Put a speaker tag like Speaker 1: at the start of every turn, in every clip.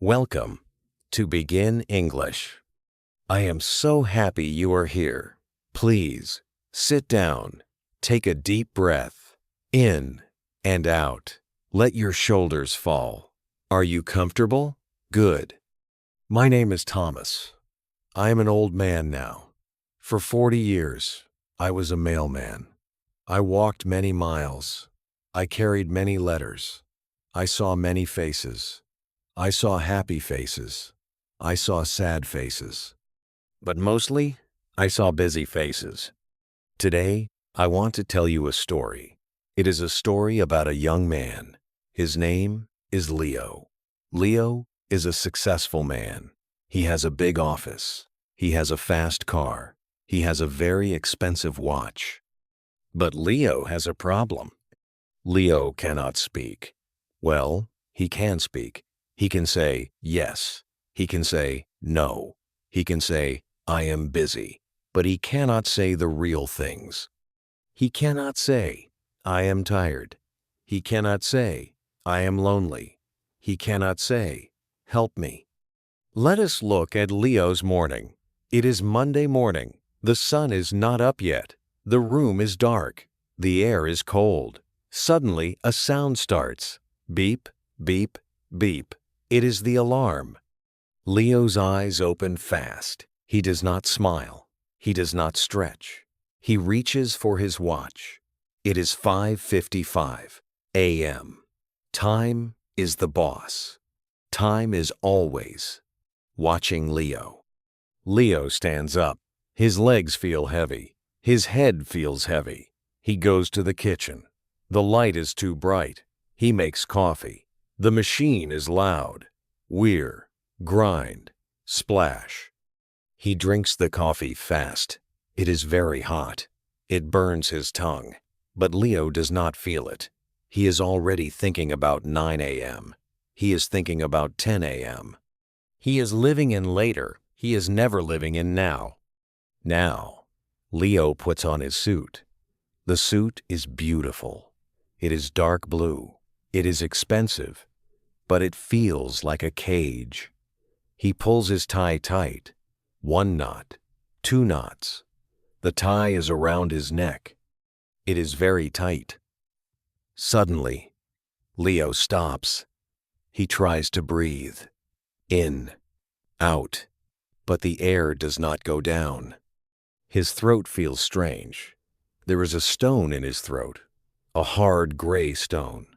Speaker 1: Welcome to Begin English. I am so happy you are here. Please sit down, take a deep breath, in and out. Let your shoulders fall. Are you comfortable? Good. My name is Thomas. I am an old man now. For 40 years, I was a mailman. I walked many miles. I carried many letters. I saw many faces. I saw happy faces. I saw sad faces. But mostly, I saw busy faces. Today, I want to tell you a story. It is a story about a young man. His name is Leo. Leo is a successful man. He has a big office. He has a fast car. He has a very expensive watch. But Leo has a problem. Leo cannot speak. Well, he can speak. He can say yes. He can say no. He can say, I am busy. But he cannot say the real things. He cannot say, I am tired. He cannot say, I am lonely. He cannot say, help me. Let us look at Leo's morning. It is Monday morning. The sun is not up yet. The room is dark. The air is cold. Suddenly, a sound starts. Beep, beep, beep. It is the alarm. Leo's eyes open fast. He does not smile. He does not stretch. He reaches for his watch. It is 5:55 a.m. Time is the boss. Time is always watching Leo. Leo stands up. His legs feel heavy. His head feels heavy. He goes to the kitchen. The light is too bright. He makes coffee. The machine is loud. Whir, grind, splash. He drinks the coffee fast. It is very hot. It burns his tongue. But Leo does not feel it. He is already thinking about 9 a.m. He is thinking about 10 a.m. He is living in later. He is never living in now. Now, Leo puts on his suit. The suit is beautiful. It is dark blue. It is expensive, but it feels like a cage. He pulls his tie tight. 1 knot, 2 knots. The tie is around his neck. It is very tight. Suddenly, Leo stops. He tries to breathe. In, out, but the air does not go down. His throat feels strange. There is a stone in his throat, a hard gray stone.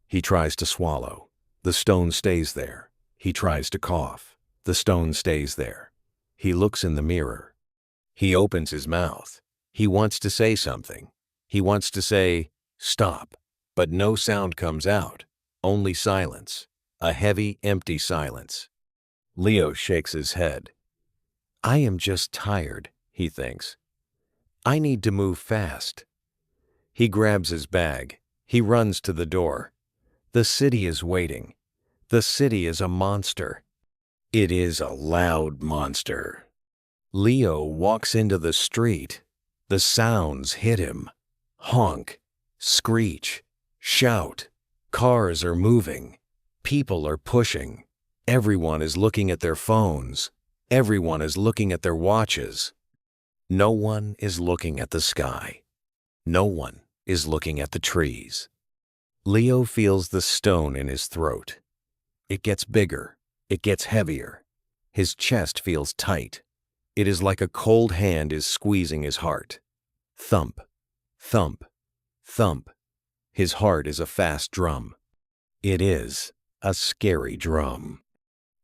Speaker 1: He tries to swallow. The stone stays there. He tries to cough. The stone stays there. He looks in the mirror. He opens his mouth. He wants to say something. He wants to say, stop, but no sound comes out, only silence, a heavy, empty silence. Leo shakes his head. I am just tired, he thinks. I need to move fast. He grabs his bag. He runs to the door. The city is waiting. The city is a monster. It is a loud monster. Leo walks into the street. The sounds hit him. Honk, screech, shout. Cars are moving. People are pushing. Everyone is looking at their phones. Everyone is looking at their watches. No one is looking at the sky. No one is looking at the trees. Leo feels the stone in his throat. It gets bigger. It gets heavier. His chest feels tight. It is like a cold hand is squeezing his heart. Thump, thump, thump. His heart is a fast drum. It is a scary drum.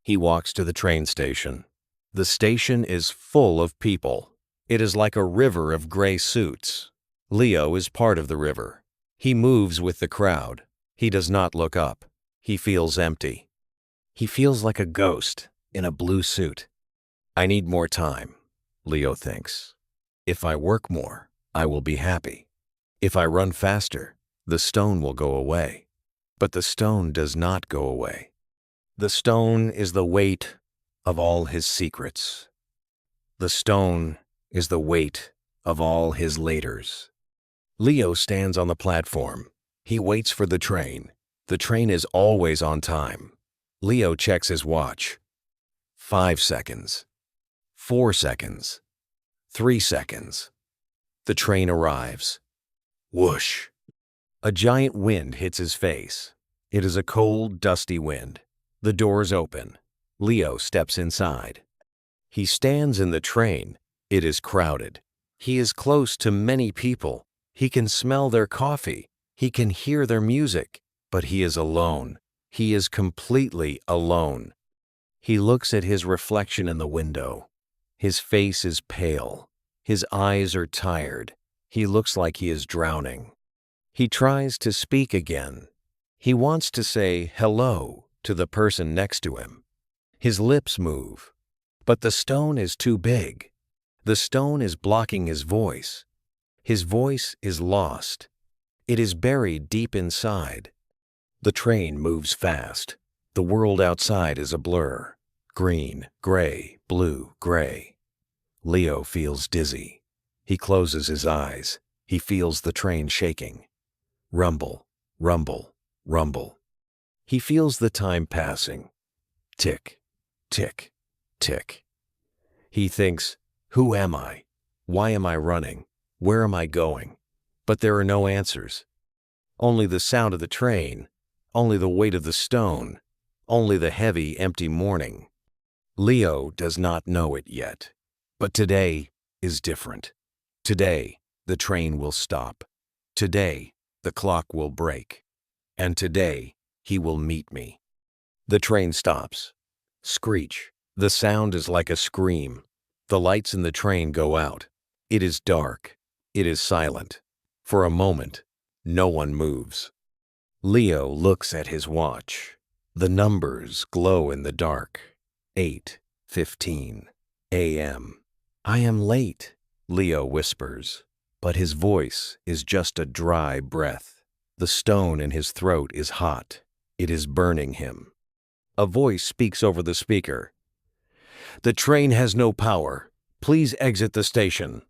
Speaker 1: He walks to the train station. The station is full of people. It is like a river of gray suits. Leo is part of the river. He moves with the crowd. He does not look up. He feels empty. He feels like a ghost in a blue suit. I need more time, Leo thinks. If I work more, I will be happy. If I run faster, the stone will go away. But the stone does not go away. The stone is the weight of all his secrets. The stone is the weight of all his laters. Leo stands on the platform. He waits for the train. The train is always on time. Leo checks his watch. 5 seconds. 4 seconds. 3 seconds. The train arrives. Whoosh! A giant wind hits his face. It is a cold, dusty wind. The doors open. Leo steps inside. He stands in the train. It is crowded. He is close to many people. He can smell their coffee. He can hear their music. But he is alone. He is completely alone. He looks at his reflection in the window. His face is pale. His eyes are tired. He looks like he is drowning. He tries to speak again. He wants to say hello to the person next to him. His lips move. But the stone is too big. The stone is blocking his voice. His voice is lost. It is buried deep inside. The train moves fast. The world outside is a blur. Green, gray, blue, gray. Leo feels dizzy. He closes his eyes. He feels the train shaking. Rumble, rumble, rumble. He feels the time passing. Tick, tick, tick. He thinks, who am I? Why am I running? Where am I going? But there are no answers. Only the sound of the train. Only the weight of the stone. Only the heavy, empty morning. Leo does not know it yet. But today is different. Today, the train will stop. Today, the clock will break. And today, he will meet me. The train stops. Screech. The sound is like a scream. The lights in the train go out. It is dark. It is silent. For a moment, no one moves. Leo looks at his watch. The numbers glow in the dark. 8:15 a.m. I am late, Leo whispers, but his voice is just a dry breath. The stone in his throat is hot. It is burning him. A voice speaks over the speaker. The train has no power. Please exit the station.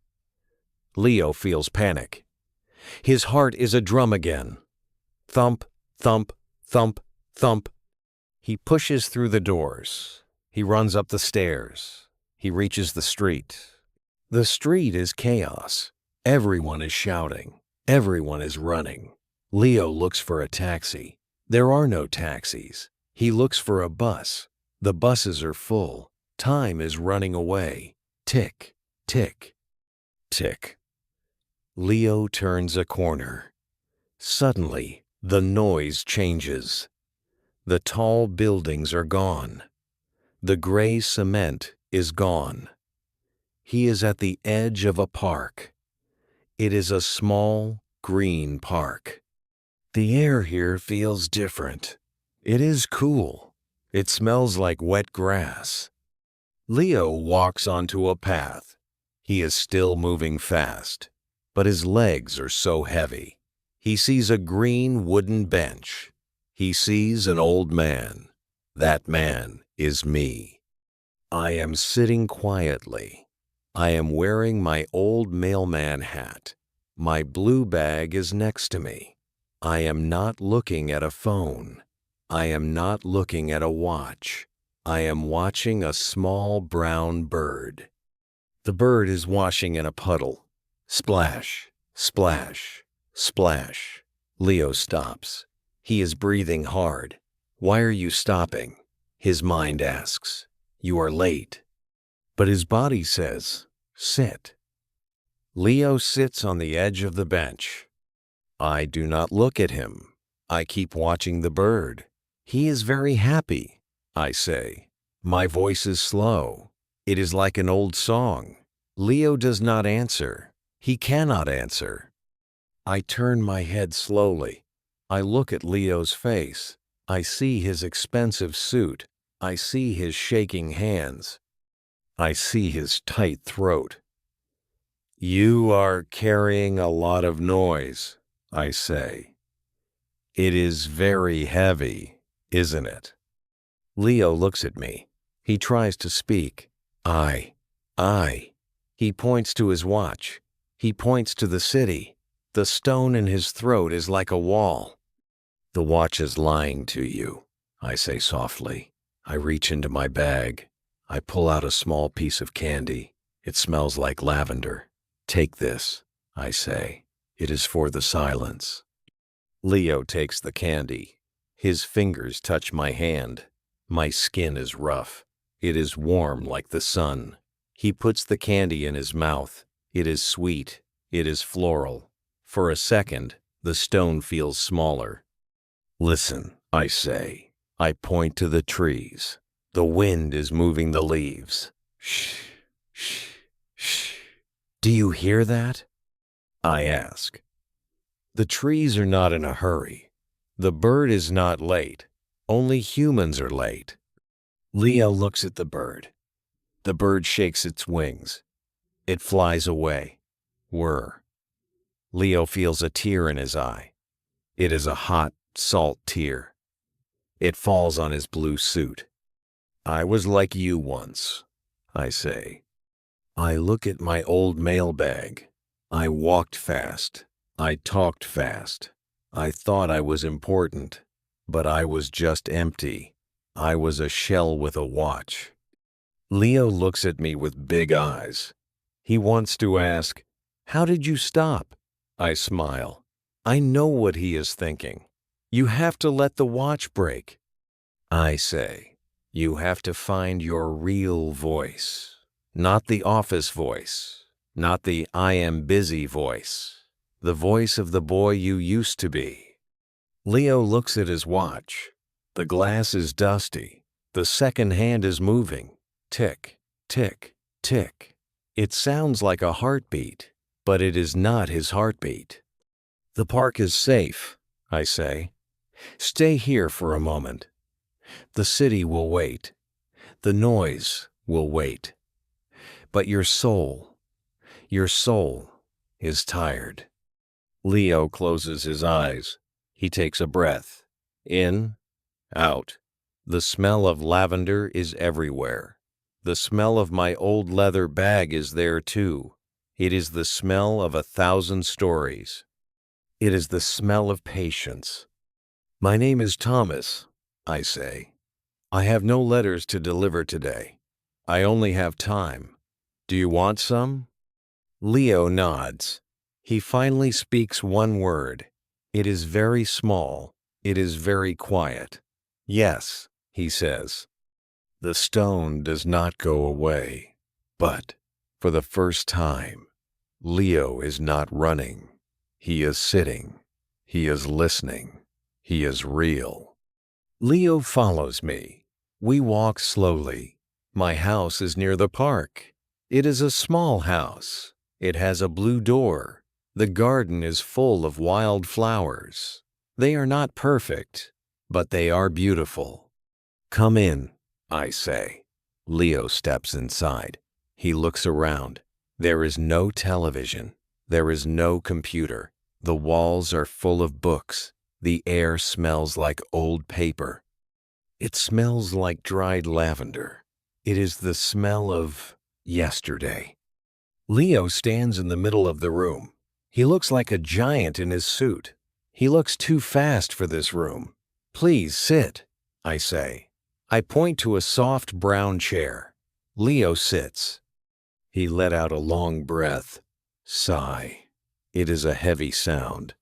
Speaker 1: Leo feels panic. His heart is a drum again. Thump, thump, thump, thump. He pushes through the doors. He runs up the stairs. He reaches the street. The street is chaos. Everyone is shouting. Everyone is running. Leo looks for a taxi. There are no taxis. He looks for a bus. The buses are full. Time is running away. Tick, tick, tick. Leo turns a corner. Suddenly, the noise changes. The tall buildings are gone. The gray cement is gone. He is at the edge of a park. It is a small, green park. The air here feels different. It is cool. It smells like wet grass. Leo walks onto a path. He is still moving fast, but his legs are so heavy. He sees a green wooden bench. He sees an old man. That man is me. I am sitting quietly. I am wearing my old mailman hat. My blue bag is next to me. I am not looking at a phone. I am not looking at a watch. I am watching a small brown bird. The bird is washing in a puddle. Splash, splash, splash. Leo stops. He is breathing hard. Why are you stopping? His mind asks. You are late. But his body says, sit. Leo sits on the edge of the bench. I do not look at him. I keep watching the bird. He is very happy, I say. My voice is slow. It is like an old song. Leo does not answer. He cannot answer. I turn my head slowly. I look at Leo's face. I see his expensive suit. I see his shaking hands. I see his tight throat. You are carrying a lot of noise, I say. It is very heavy, isn't it? Leo looks at me. He tries to speak. I. He points to his watch. He points to the city. The stone in his throat is like a wall. The watch is lying to you, I say softly. I reach into my bag. I pull out a small piece of candy. It smells like lavender. Take this, I say. It is for the silence. Leo takes the candy. His fingers touch my hand. My skin is rough. It is warm like the sun. He puts the candy in his mouth. It is sweet. It is floral. For a second, the stone feels smaller. Listen, I say. I point to the trees. The wind is moving the leaves. Shh, shh, shh. Do you hear that? I ask. The trees are not in a hurry. The bird is not late. Only humans are late. Leo looks at the bird. The bird shakes its wings. It flies away. Whir. Leo feels a tear in his eye. It is a hot, salt tear. It falls on his blue suit. I was like you once, I say. I look at my old mailbag. I walked fast. I talked fast. I thought I was important, but I was just empty. I was a shell with a watch. Leo looks at me with big eyes. He wants to ask, "How did you stop?" I smile. I know what he is thinking. You have to let the watch break. I say, you have to find your real voice, not the office voice, not the I am busy voice, the voice of the boy you used to be. Leo looks at his watch. The glass is dusty. The second hand is moving. Tick, tick, tick. It sounds like a heartbeat, but it is not his heartbeat. The park is safe, I say. Stay here for a moment. The city will wait. The noise will wait. But your soul is tired. Leo closes his eyes. He takes a breath. In, out. The smell of lavender is everywhere. The smell of my old leather bag is there too. It is the smell of 1,000 stories. It is the smell of patience. My name is Thomas, I say. I have no letters to deliver today. I only have time. Do you want some? Leo nods. He finally speaks one word. It is very small. It is very quiet. Yes, he says. The stone does not go away. But, for the first time, Leo is not running. He is sitting. He is listening. He is real. Leo follows me. We walk slowly. My house is near the park. It is a small house. It has a blue door. The garden is full of wild flowers. They are not perfect, but they are beautiful. Come in, I say. Leo steps inside. He looks around. There is no television. There is no computer. The walls are full of books. The air smells like old paper. It smells like dried lavender. It is the smell of yesterday. Leo stands in the middle of the room. He looks like a giant in his suit. He looks too fast for this room. Please sit, I say. I point to a soft brown chair. Leo sits. He let out a long breath. Sigh. It is a heavy sound.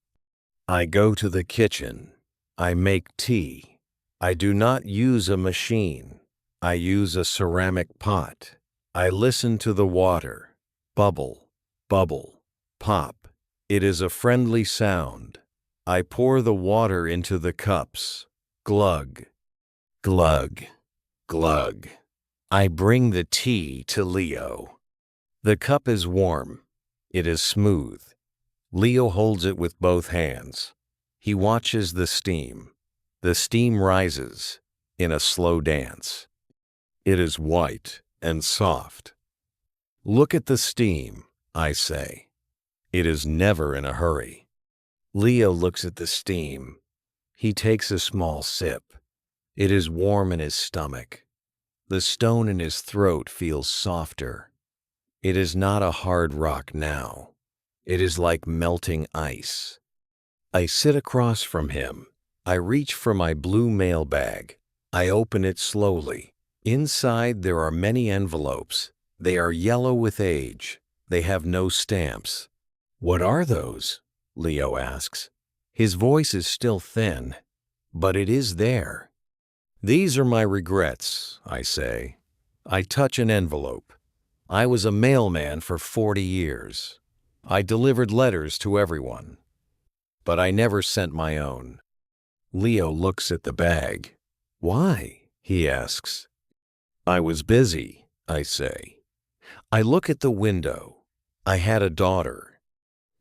Speaker 1: I go to the kitchen. I make tea. I do not use a machine. I use a ceramic pot. I listen to the water. Bubble, bubble, pop. It is a friendly sound. I pour the water into the cups. Glug, glug, glug. I bring the tea to Leo. The cup is warm. It is smooth. Leo holds it with both hands. He watches the steam. The steam rises in a slow dance. It is white and soft. Look at the steam, I say. It is never in a hurry. Leo looks at the steam. He takes a small sip. It is warm in his stomach. The stone in his throat feels softer. It is not a hard rock now. It is like melting ice. I sit across from him. I reach for my blue mailbag. I open it slowly. Inside there are many envelopes. They are yellow with age. They have no stamps. "What are those?" Leo asks. His voice is still thin, but it is there. "These are my regrets," I say. I touch an envelope. I was a mailman for 40 years. I delivered letters to everyone, but I never sent my own. Leo looks at the bag. "Why?" he asks. "I was busy," I say. I look at the window. I had a daughter.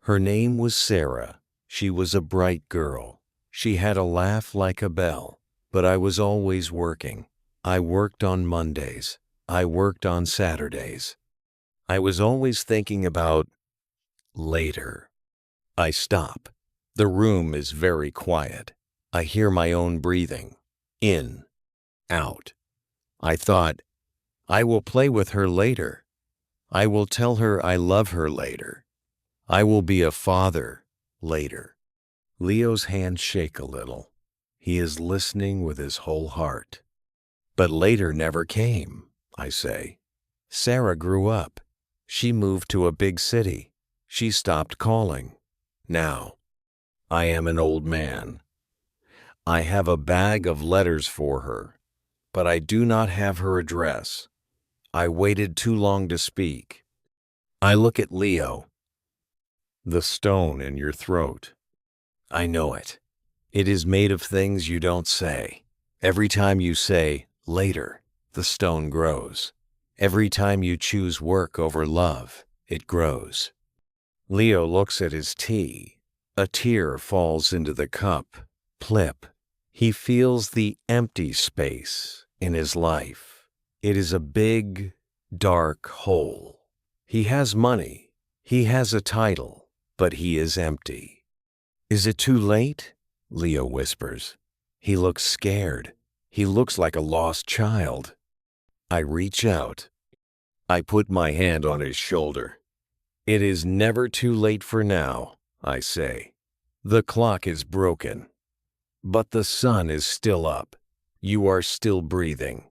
Speaker 1: Her name was Sarah. She was a bright girl. She had a laugh like a bell. But I was always working. I worked on Mondays. I worked on Saturdays. I was always thinking about later. I stop. The room is very quiet. I hear my own breathing. In, out. I thought, I will play with her later. I will tell her I love her later. I will be a father later. Leo's hands shake a little. He is listening with his whole heart. But later never came, I say. Sarah grew up. She moved to a big city. She stopped calling. Now, I am an old man. I have a bag of letters for her, but I do not have her address. I waited too long to speak. I look at Leo. The stone in your throat. I know it. It is made of things you don't say. Every time you say, later, the stone grows. Every time you choose work over love, it grows. Leo looks at his tea. A tear falls into the cup. Plip. He feels the empty space in his life. It is a big, dark hole. He has money. He has a title, but he is empty. Is it too late? Leo whispers. He looks scared. He looks like a lost child. I reach out. I put my hand on his shoulder. It is never too late for now, I say. The clock is broken, but the sun is still up. You are still breathing.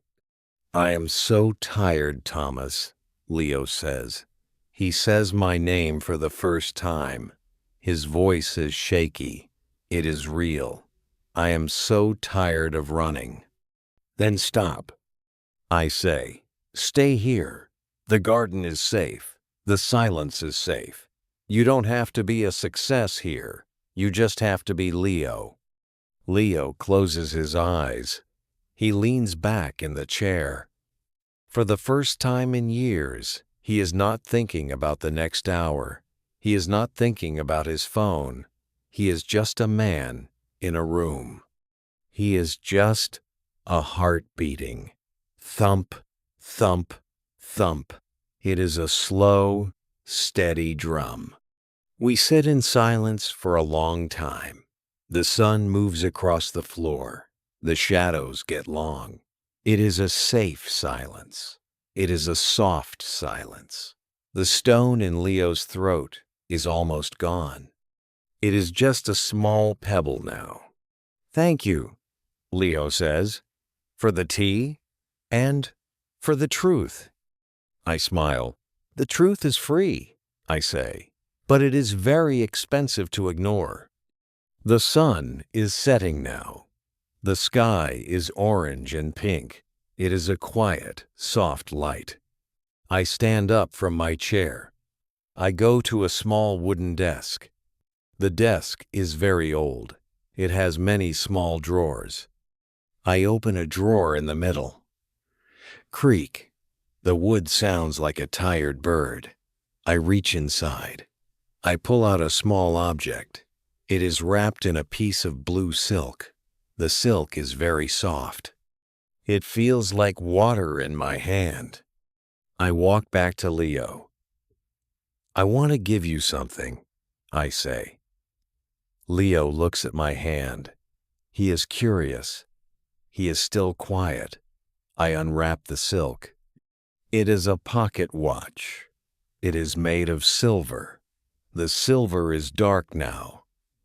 Speaker 1: I am so tired, Thomas, Leo says. He says my name for the first time. His voice is shaky. It is real. I am so tired of running. Then stop. I say, stay here. The garden is safe. The silence is safe. You don't have to be a success here. You just have to be Leo. Leo closes his eyes. He leans back in the chair. For the first time in years, he is not thinking about the next hour. He is not thinking about his phone. He is just a man in a room. He is just a heart beating. Thump, thump, thump. It is a slow, steady drum. We sit in silence for a long time. The sun moves across the floor. The shadows get long. It is a safe silence. It is a soft silence. The stone in Leo's throat is almost gone. It is just a small pebble now. Thank you, Leo says, for the tea and for the truth. I smile. The truth is free, I say, but it is very expensive to ignore. The sun is setting now. The sky is orange and pink. It is a quiet, soft light. I stand up from my chair. I go to a small wooden desk. The desk is very old. It has many small drawers. I open a drawer in the middle. Creak. The wood sounds like a tired bird. I reach inside. I pull out a small object. It is wrapped in a piece of blue silk. The silk is very soft. It feels like water in my hand. I walk back to Leo. I want to give you something, I say. Leo looks at my hand. He is curious. He is still quiet. I unwrap the silk. It is a pocket watch. It is made of silver. The silver is dark now.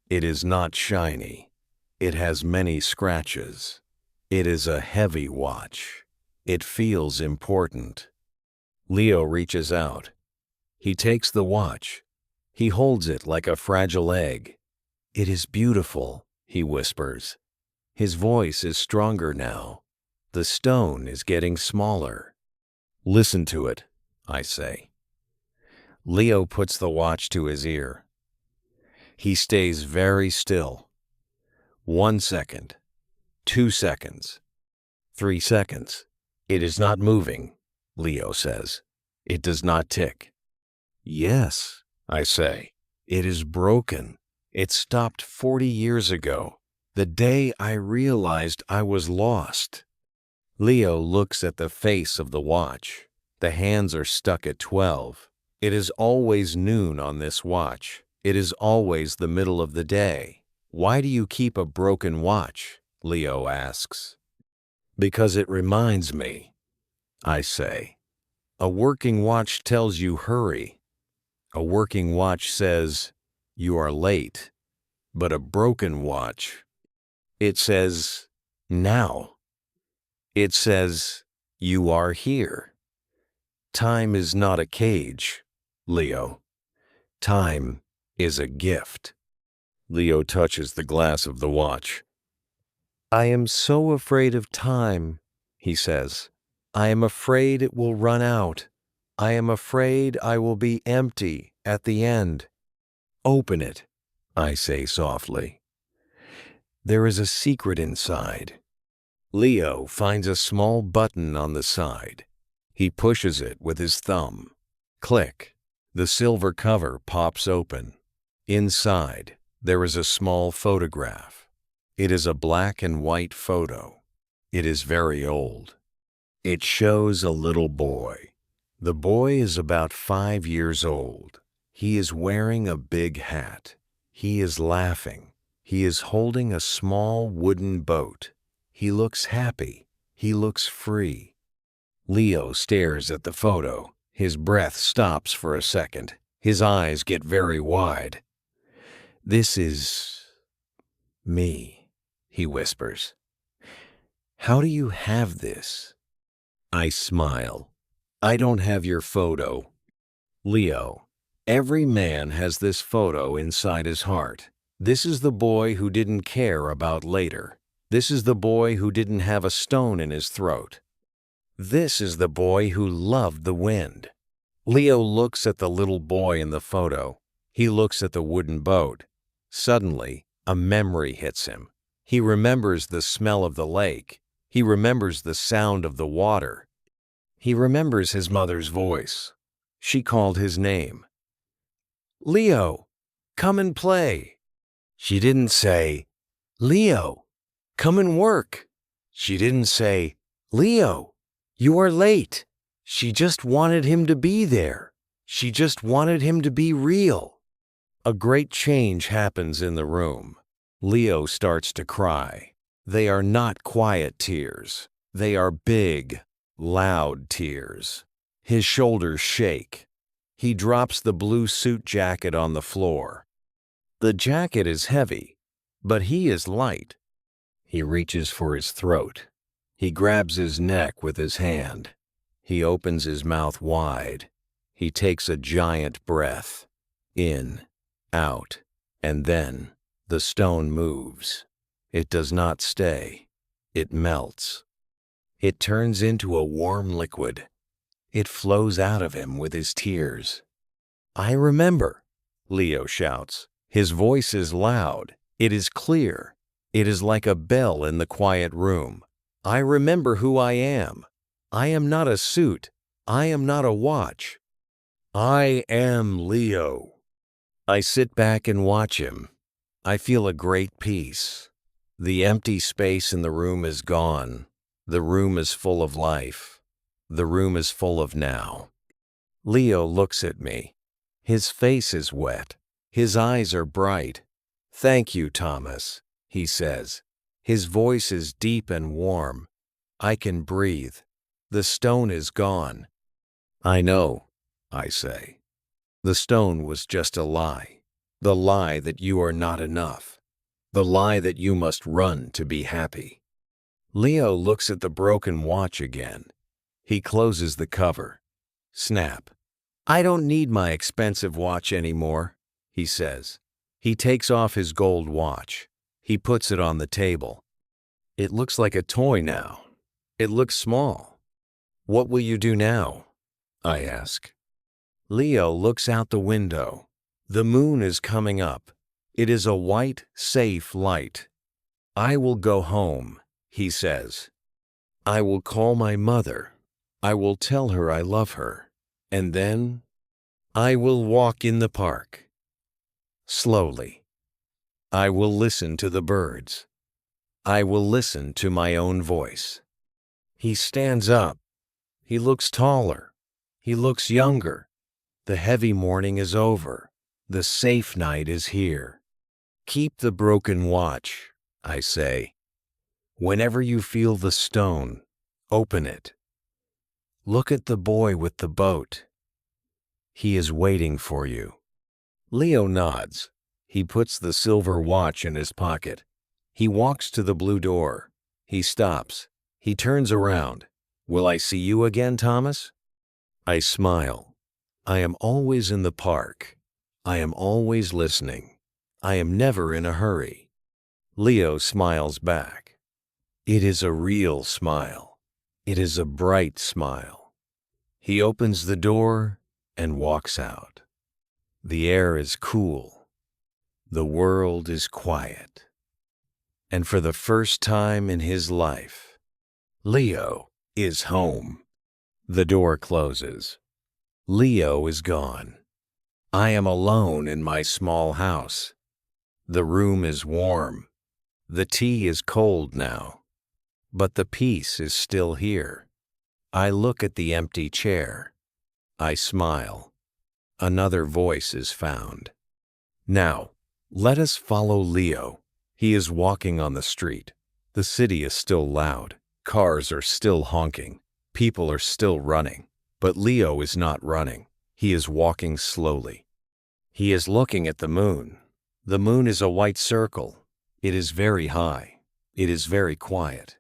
Speaker 1: It is not shiny. It has many scratches. It is a heavy watch. It feels important. Leo reaches out. He takes the watch. He holds it like a fragile egg. It is beautiful, he whispers. His voice is stronger now. The stone is getting smaller. Listen to it, I say. Leo puts the watch to his ear. He stays very still. 1 second, 2 seconds, 3 seconds. It is not moving, Leo says. It does not tick. Yes, I say. It is broken. It stopped 40 years ago, the day I realized I was lost. Leo looks at the face of the watch. The hands are stuck at 12. It is always noon on this watch. It is always the middle of the day. Why do you keep a broken watch? Leo asks. Because it reminds me, I say. A working watch tells you hurry. A working watch says you are late. But a broken watch, it says now. It says you are here. Time is not a cage, Leo. Time is a gift. Leo touches the glass of the watch. I am so afraid of time, he says. I am afraid it will run out. I am afraid I will be empty at the end. Open it, I say softly. There is a secret inside. Leo finds a small button on the side. He pushes it with his thumb. Click. The silver cover pops open. Inside, there is a small photograph. It is a black and white photo. It is very old. It shows a little boy. The boy is about 5 years old. He is wearing a big hat. He is laughing. He is holding a small wooden boat. He looks happy. He looks free. Leo stares at the photo. His breath stops for a second. His eyes get very wide. This is me, he whispers. How do you have this? I smile. I don't have your photo. Leo, every man has this photo inside his heart. This is the boy who didn't care about later. This is the boy who didn't have a stone in his throat. This is the boy who loved the wind. Leo looks at the little boy in the photo. He looks at the wooden boat. Suddenly, a memory hits him. He remembers the smell of the lake. He remembers the sound of the water. He remembers his mother's voice. She called his name. Leo, come and play. She didn't say, Leo, come and work. She didn't say, Leo, you are late. She just wanted him to be there. She just wanted him to be real. A great change happens in the room. Leo starts to cry. They are not quiet tears. They are big, loud tears. His shoulders shake. He drops the blue suit jacket on the floor. The jacket is heavy, but he is light. He reaches for his throat. He grabs his neck with his hand. He opens his mouth wide. He takes a giant breath. In, out, and then the stone moves. It does not stay. It melts. It turns into a warm liquid. It flows out of him with his tears. I remember, Leo shouts. His voice is loud. It is clear. It is like a bell in the quiet room. I remember who I am. I am not a suit. I am not a watch. I am Leo. I sit back and watch him. I feel a great peace. The empty space in the room is gone. The room is full of life. The room is full of now. Leo looks at me. His face is wet. His eyes are bright. Thank you, Thomas, he says. His voice is deep and warm. I can breathe. The stone is gone. I know, I say. The stone was just a lie. The lie that you are not enough. The lie that you must run to be happy. Leo looks at the broken watch again. He closes the cover. Snap. I don't need my expensive watch anymore, he says. He takes off his gold watch. He puts it on the table. It looks like a toy now. It looks small. What will you do now? I ask. Leo looks out the window. The moon is coming up. It is a white, safe light. I will go home, he says. I will call my mother. I will tell her I love her. And then I will walk in the park. Slowly. I will listen to the birds. I will listen to my own voice. He stands up. He looks taller. He looks younger. The heavy morning is over. The safe night is here. Keep the broken watch, I say. Whenever you feel the stone, open it. Look at the boy with the boat. He is waiting for you. Leo nods. He puts the silver watch in his pocket. He walks to the blue door. He stops. He turns around. Will I see you again, Thomas? I smile. I am always in the park. I am always listening. I am never in a hurry. Leo smiles back. It is a real smile. It is a bright smile. He opens the door and walks out. The air is cool. The world is quiet. And for the first time in his life, Leo is home. The door closes. Leo is gone. I am alone in my small house. The room is warm. The tea is cold now. But the peace is still here. I look at the empty chair. I smile. Another voice is found. Now, let us follow Leo. He is walking on the street. The city is still loud. Cars are still honking. People are still running. But Leo is not running. He is walking slowly. He is looking at the moon. The moon is a white circle. It is very high. It is very quiet.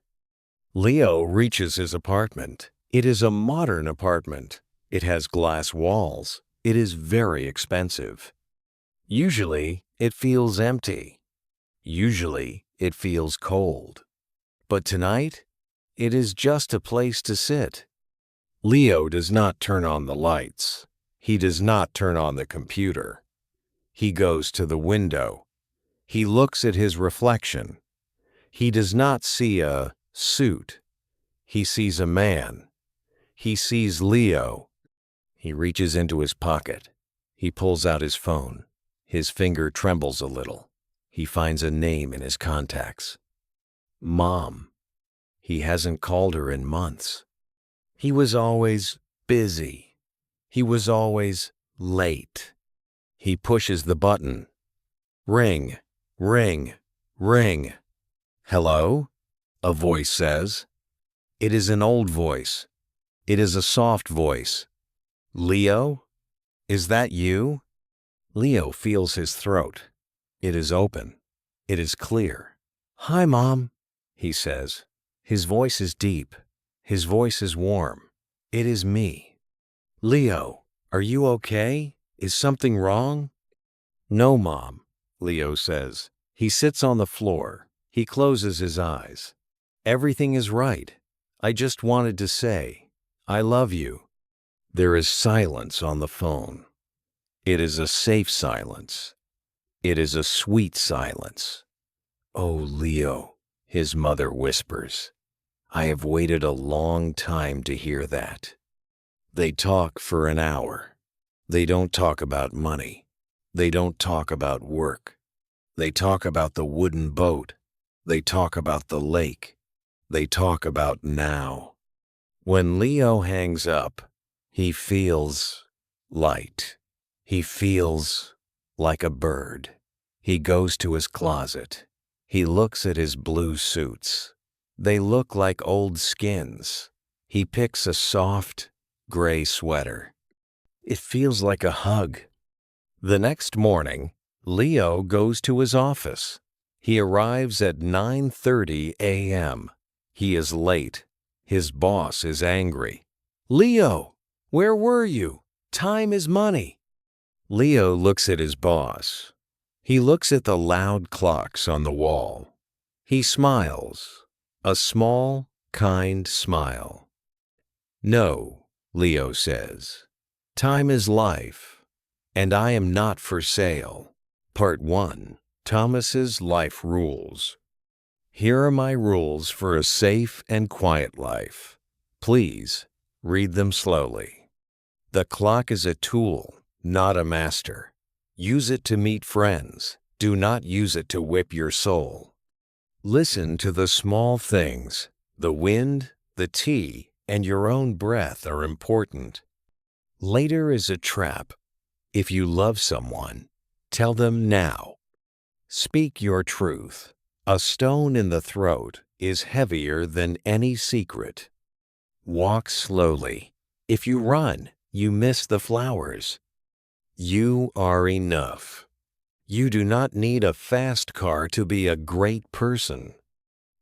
Speaker 1: Leo reaches his apartment. It is a modern apartment. It has glass walls. It is very expensive. Usually, it feels empty. Usually, it feels cold. But tonight, it is just a place to sit. Leo does not turn on the lights. He does not turn on the computer. He goes to the window. He looks at his reflection. He does not see a suit. He sees a man. He sees Leo. He reaches into his pocket. He pulls out his phone. His finger trembles a little. He finds a name in his contacts. Mom. He hasn't called her in months. He was always busy. He was always late. He pushes the button. Ring, ring, ring. Hello? A voice says. It is an old voice. It is a soft voice. Leo? Is that you? Leo feels his throat. It is open. It is clear. Hi, Mom, he says. His voice is deep. His voice is warm. It is me. Leo, are you okay? Is something wrong? No, Mom, Leo says. He sits on the floor. He closes his eyes. Everything is right. I just wanted to say, I love you. There is silence on the phone. It is a safe silence. It is a sweet silence. Oh, Leo, his mother whispers. I have waited a long time to hear that. They talk for an hour. They don't talk about money. They don't talk about work. They talk about the wooden boat. They talk about the lake. They talk about now. When Leo hangs up, he feels light. He feels like a bird. He goes to his closet. He looks at his blue suits. They look like old skins. He picks a soft, gray sweater. It feels like a hug. The next morning, Leo goes to his office. He arrives at 9:30 a.m. He is late. His boss is angry. Leo, where were you? Time is money. Leo looks at his boss. He looks at the loud clocks on the wall. He smiles, a small, kind smile. No, Leo says. Time is life, and I am not for sale. Part 1. Thomas's Life Rules. Here are my rules for a safe and quiet life. Please, read them slowly. The clock is a tool, not a master. Use it to meet friends. Do not use it to whip your soul. Listen to the small things. The wind, the tea, and your own breath are important. Later is a trap. If you love someone, tell them now. Speak your truth. A stone in the throat is heavier than any secret. Walk slowly. If you run, you miss the flowers. You are enough. You do not need a fast car to be a great person.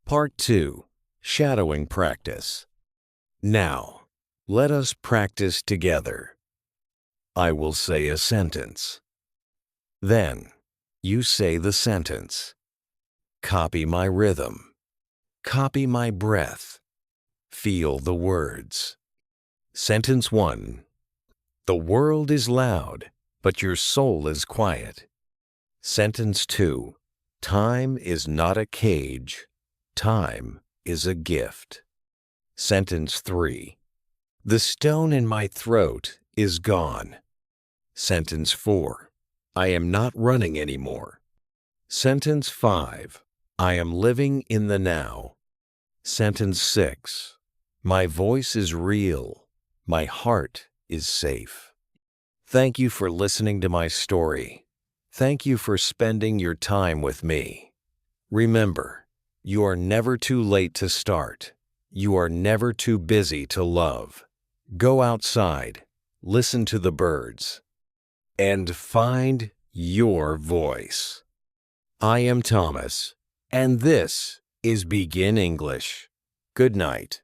Speaker 1: Part 2. Shadowing Practice. Now, let us practice together. I will say a sentence. Then, you say the sentence. Copy my rhythm. Copy my breath. Feel the words. Sentence 1. The world is loud, but your soul is quiet. Sentence 2. Time is not a cage. Time is a gift. Sentence 3. The stone in my throat is gone. Sentence 4. I am not running anymore. Sentence 5. I am living in the now. Sentence 6. My voice is real. My heart is safe. Thank you for listening to my story. Thank you for spending your time with me. Remember, you are never too late to start. You are never too busy to love. Go outside, listen to the birds, and find your voice. I am Thomas, and this is Begin English. Good night.